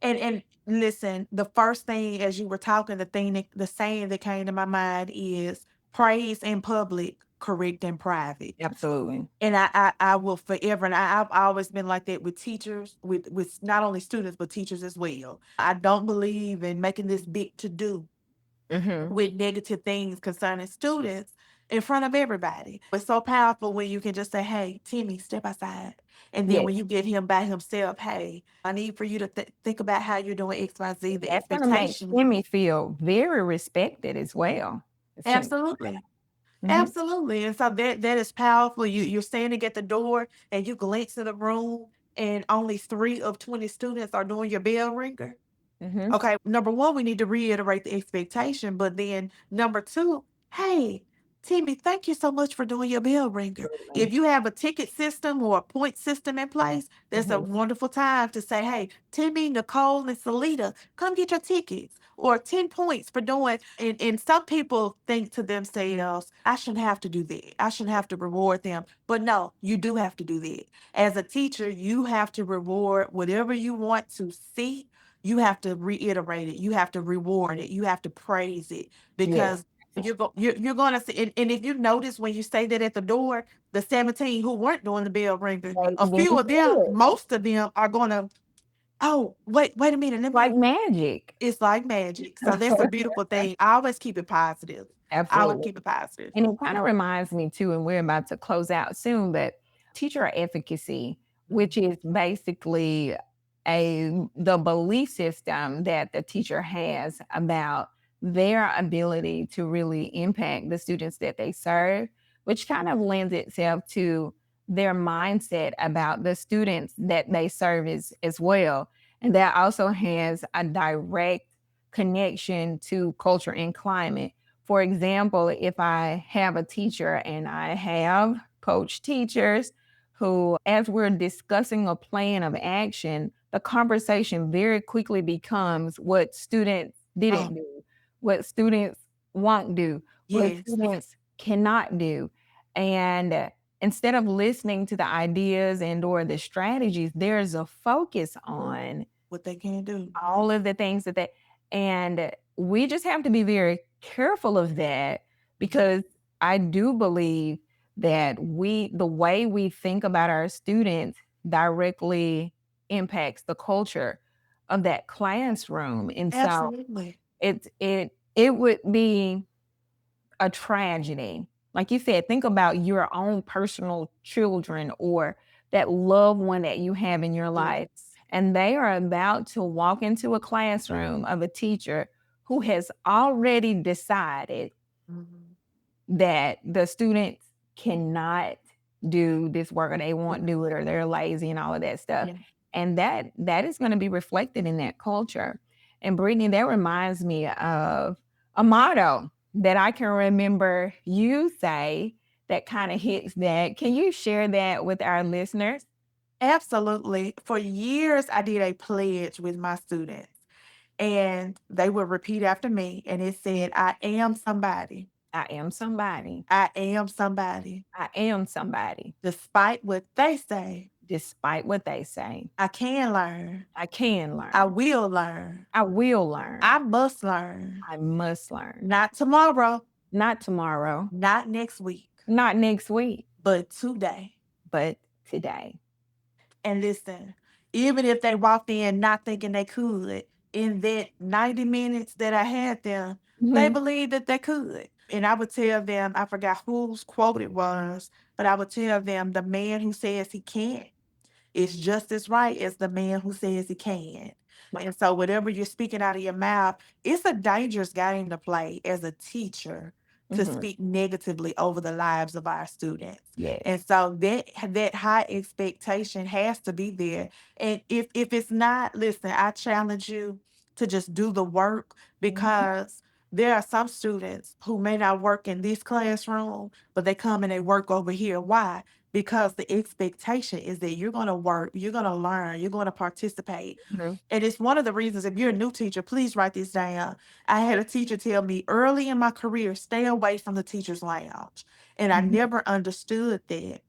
And listen, the first thing as you were talking, the saying that came to my mind is praise in public, correct in private. Absolutely. And I will forever, and I've always been like that with teachers, with not only students but teachers as well. I don't believe in making this big to do Hmm. with negative things concerning students. in front of everybody. It's so powerful when you can just say, "Hey, Timmy, step outside." And then Yes, when you get him by himself, "Hey, I need for you to think about how you're doing XYZ, the that's gonna make expectation." Timmy feel very respected as well. It's Timmy. Absolutely. Mhm, Absolutely. And so that is powerful. You're standing at the door and you glance in the room and only 3 of 20 students are doing your bell ringer. mhm. Okay, number 1, we need to reiterate the expectation, but then number 2, "Hey, Timmy, thank you so much for doing your bell ringer." Absolutely. If you have a ticket system or a point system in place, that's a Mhm, wonderful time to say, "Hey, Timmy, Nicole, and Celeta, come get your tickets," or 10 points for doing and some people think to themselves, "I shouldn't have to do that. I shouldn't have to reward them." But no, you do have to do that. As a teacher, you have to reward whatever you want to see. You have to reiterate it. You have to reward it. You have to praise it yes. because you're gonna see. And if you notice when you say that at the door, the 17 who weren't doing the bell ringer, They a didn't few of do them, it. most of them are gonna. Oh, wait a minute. Let Like me. magic. It's like magic. So that's a beautiful thing. I always keep it positive. I always Absolutely. keep it positive. And it kind of reminds me too, and we're about to close out soon, but teacher efficacy, which Mhm. is basically the belief system that the teacher has about their ability to really impact the students that they serve, which kind of lends itself to their mindset about the students that they serve as well. And that also has a direct connection to culture and climate. For example, if I have a teacher and I have coach teachers who, as we're discussing a plan of action, the conversation very quickly becomes what students Oh, didn't do, what students won't do, what yes. students cannot do. And instead of listening to the ideas and or the strategies, there's a focus on What they can do. all of the things that they and we just have to be very careful of that because I do believe that the way we think about our students directly impacts the culture of that classroom. And so Absolutely. it would be a tragedy. Like you said, think about your own personal children or that loved one that you have in your life. Yes. And they are about to walk into a classroom of a teacher who has already decided Mhm. that the students cannot do this work or they won't do it or they're lazy and all of that stuff. Yeah. And that is going to be reflected in that culture. And Brittany, that reminds me of a motto that I can remember you say that kind of hits that. Can you share that with our listeners? Absolutely. For years, I did a pledge with my students, and they would repeat after me, and it said, "I am somebody. I am somebody. I am somebody." I am somebody. Despite what they say, Despite what they say, I can learn. I can I learn. will learn. I will learn. I must learn. I must learn. Not tomorrow, Not tomorrow, not next week, not next week, but today. but today. And listen, even if they walked in not thinking they could, in that 90 minutes that I had them, they Mhm. believed that they could. And I would tell them, I forgot whose quote it was, but I would tell them the man who says he can't is just as right as the man who says he can. And so, whatever you're speaking out of your mouth, it's a dangerous game to play as a teacher to Mhm. speak negatively over the lives of our students. Yes. And so that high expectation has to be there. And if it's not, listen, I challenge you to just do the work Mhm. because there are some students who may not work in this classroom, but they come and they work over here. Why? Because the expectation is that you're going to work, you're going to learn, you're going to participate. True. And it's one of the reasons, if you're a new teacher, please write this down. I had a teacher tell me early in my career, stay away from the teacher's lounge. And I Mhm. never understood that.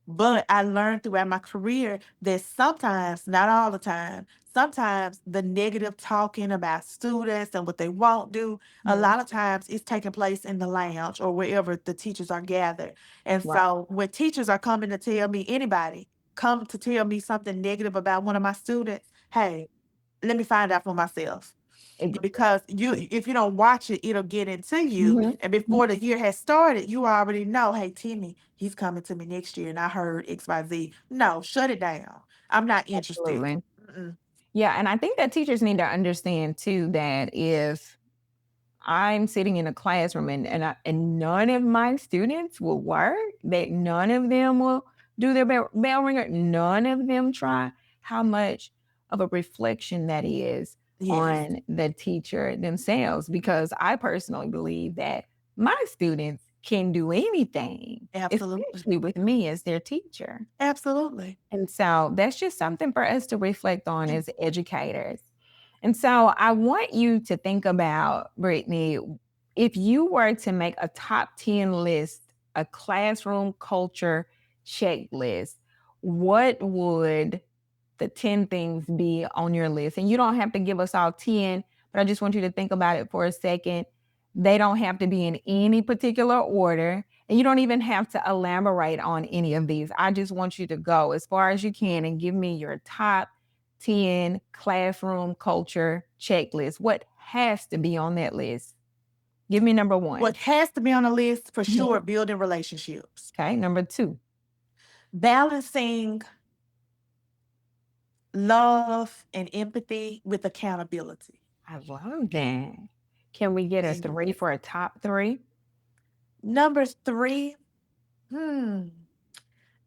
But I learned throughout my career that sometimes, not all the time, sometimes the negative talking about students and what they won't do, a Mhm. lot of times it's taking place in the lounge or wherever the teachers are gathered. And Right. so when teachers are coming to tell me, anybody come to tell me something negative about one of my students, hey, let me find out for myself. because you if you don't watch it, it'll get into you. Mhm, And mhm. before the year has started, you already know, hey, Timmy, he's coming to me next year, and I heard XYZ. No, shut it down. I'm not interested. Absolutely. Mm-mm. Yeah, and I think that teachers need to understand too that if I'm sitting in a classroom and none of my students will work, that none of them will do their bell ringer, none of them try, how much of a reflection that is Yes, on the teacher themselves. Because I personally believe that my students can do anything, absolutely, especially with me as their teacher. absolutely. And so that's just something for us to reflect on as educators. And so I want you to think about, Brittany, if you were to make a top 10 list, a classroom culture checklist, what would the 10 things be on your list? And you don't have to give us all 10, but I just want you to think about it for a second. They don't have to be in any particular order, and you don't even have to elaborate on any of these. I just want you to go as far as you can and give me your top 10 classroom culture checklist. What has to be on that list? Give me number What one. has to be on the list for Mhm. sure, building relationships, Okay. Number two. balancing love and empathy with accountability. I love that. Can we get a And three for a top three? number three, hmm,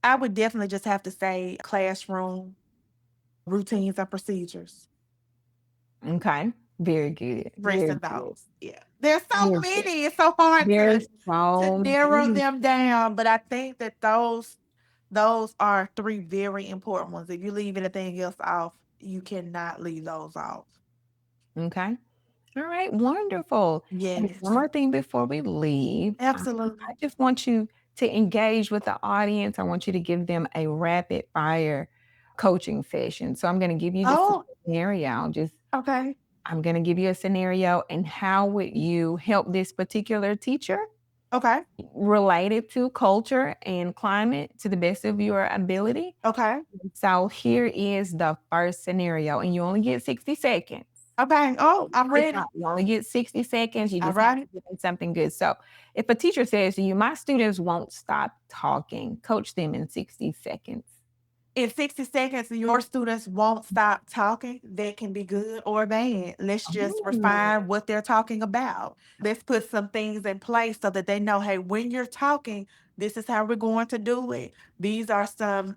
I would definitely just have to say classroom routines and procedures. Okay. Very good. Very Stressing good. those. Yeah. There's so Very good. many. It's so hard There's to so narrow many. them down. But I think that those are three very important ones. If you leave anything else off, you cannot leave those off. Okay. All right. Wonderful. And one Yes. more thing before we leave, I Absolutely. just want you to engage with the audience. I want you to give them a rapid fire coaching session. So I'm going to give you just a Oh, scenario. Just okay. I'm going to give you a scenario and how would you help this particular teacher Okay. relate it to culture and climate to the best of your ability. Okay. So here is the first scenario, and you only get 60 seconds. Okay. Oh, I'm It's ready. not, you only get 60 seconds. You All just have to right. give them something good. So if a teacher says to you, my students won't stop talking, coach them in 60 seconds. In 60 seconds, your students won't stop talking. That can be good or bad. Let's just Oh, refine what they're talking about. Let's put some things in place so that they know, hey, when you're talking, this is how we're going to do it. These are some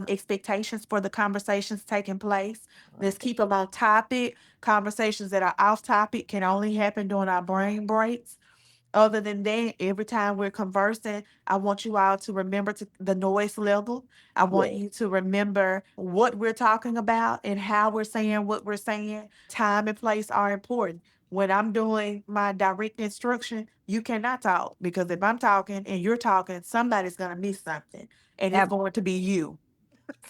expectations for the conversations taking place. Let's keep them on topic. Conversations that are off topic can only happen during our brain breaks. Other than that, every time we're conversing, I want you all to remember the noise level. I want yeah, you to remember what we're talking about and how we're saying what we're saying. Time and place are important. When I'm doing my direct instruction, you cannot talk because if I'm talking and you're talking, somebody's going to miss something and it's that, going to be you.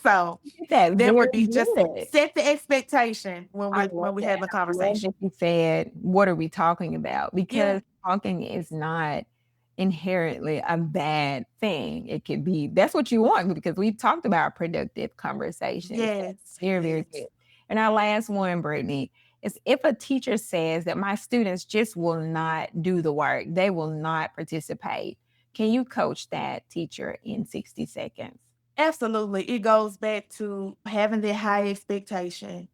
So that that very would be just good. set the expectation when I we're love when we that. have a I love conversation. that you said, "What are we talking about?" Yeah. Because talking is not inherently a bad thing. It could be that's what you want because we've talked about productive conversations. So Yes. very, very Yes. good. And our last one, Brittany, is if a teacher says that my students just will not do the work, they will not participate. Can you coach that teacher in 60 seconds? Absolutely. It goes back to having the high expectation.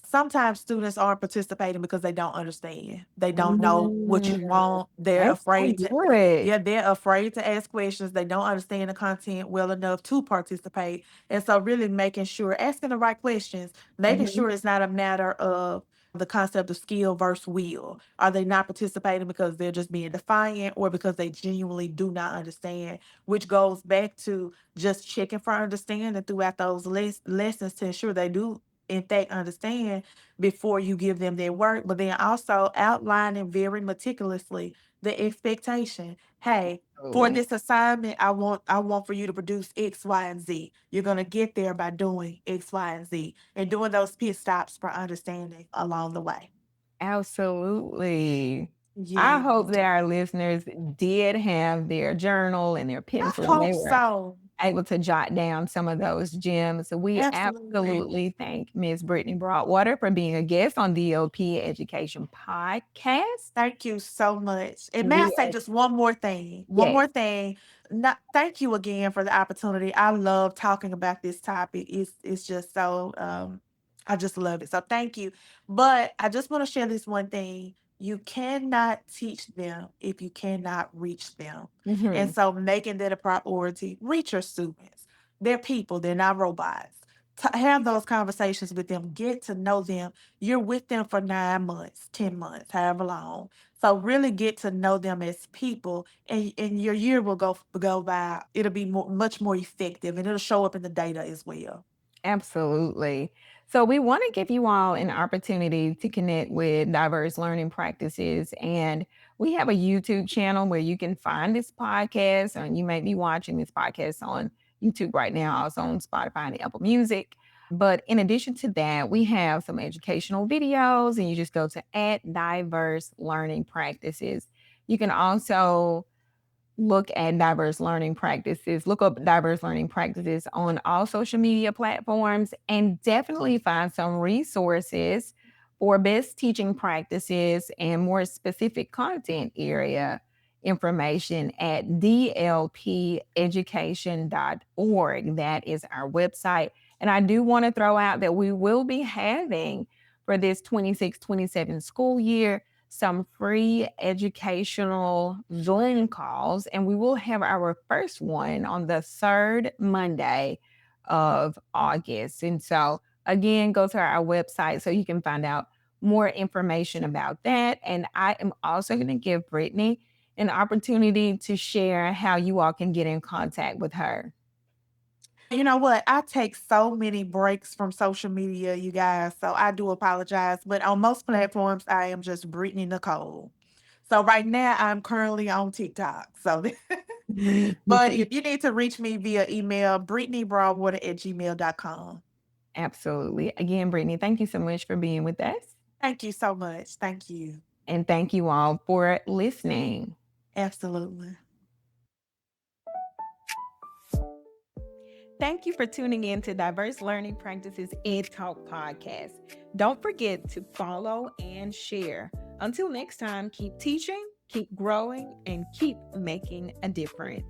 Sometimes students aren't participating because they don't understand. They don't know what you Mm, want. They're that's so afraid to, good. yeah, they're afraid to ask questions. They don't understand the content well enough to participate. And so, really making sure, asking the right questions, making Mhm. sure it's not a matter of the concept of skill versus will. Are they not participating because they're just being defiant or because they genuinely do not understand? Which goes back to just checking for understanding throughout those lessons to ensure they do in fact understand before you give them their work, but then also outlining very meticulously the expectation. Hey, for Absolutely. this assignment, I want for you to produce X, Y, and Z. You're gonna get there by doing X, Y, and Z and doing those pit stops for understanding along the way. Absolutely. I Yes. hope that our listeners did have their journal and their I pencil and hope they were so. able to jot down some of those gems. So we Absolutely. absolutely thank Ms. Brittany Broadwater for being a guest on the OP Education Podcast. Thank you so much. And may I We say are, just one more thing? One yes, more thing. Not, thank you again for the opportunity. I love talking about this topic. It's just so I just love it. So thank you. But I just want to share this one thing. You cannot teach them if you cannot reach them. And mhm, so making that a priority, reach your students. They're people, they're not robots. Have those conversations with them, get to know them. You're with them for 9 months, 10 months, however long. So really get to know them as people, and your year will go by. It'll be much more effective, and it'll show up in the data as well. absolutely. So we want to give you all an opportunity to connect with diverse learning practices. And we have a YouTube channel where you can find this podcast, and you may be watching this podcast on YouTube right now, also on Spotify and Apple Music. But in addition to that, we have some educational videos, and you just go to at diverse learning practices. You can also look at diverse learning practices, look up diverse learning practices on all social media platforms, and definitely find some resources for best teaching practices and more specific content area information at dlpeducation.org. That is our website. And I do want to throw out that we will be having for this 26-27 school year some free educational Zoom calls, and we will have our first one on the third Monday of August. And so, again, go to our website so you can find out more information about that. And I am also going to give Brittany an opportunity to share how you all can get in contact with her. You know what? I take so many breaks from social media, you guys. So I do apologize. But on most platforms, I am just Brittany Nicole. So right now, I'm currently on TikTok. So, but if you need to reach me via email, BrittanyBroadwater@gmail.com. Absolutely. Again, Brittany, thank you so much for being with us. Thank you so much. Thank you. And thank you all for listening. Absolutely. Thank you for tuning in to Diverse Learning Practices Ed Talk podcast. Don't forget to follow and share. Until next time, keep teaching, keep growing, and keep making a difference.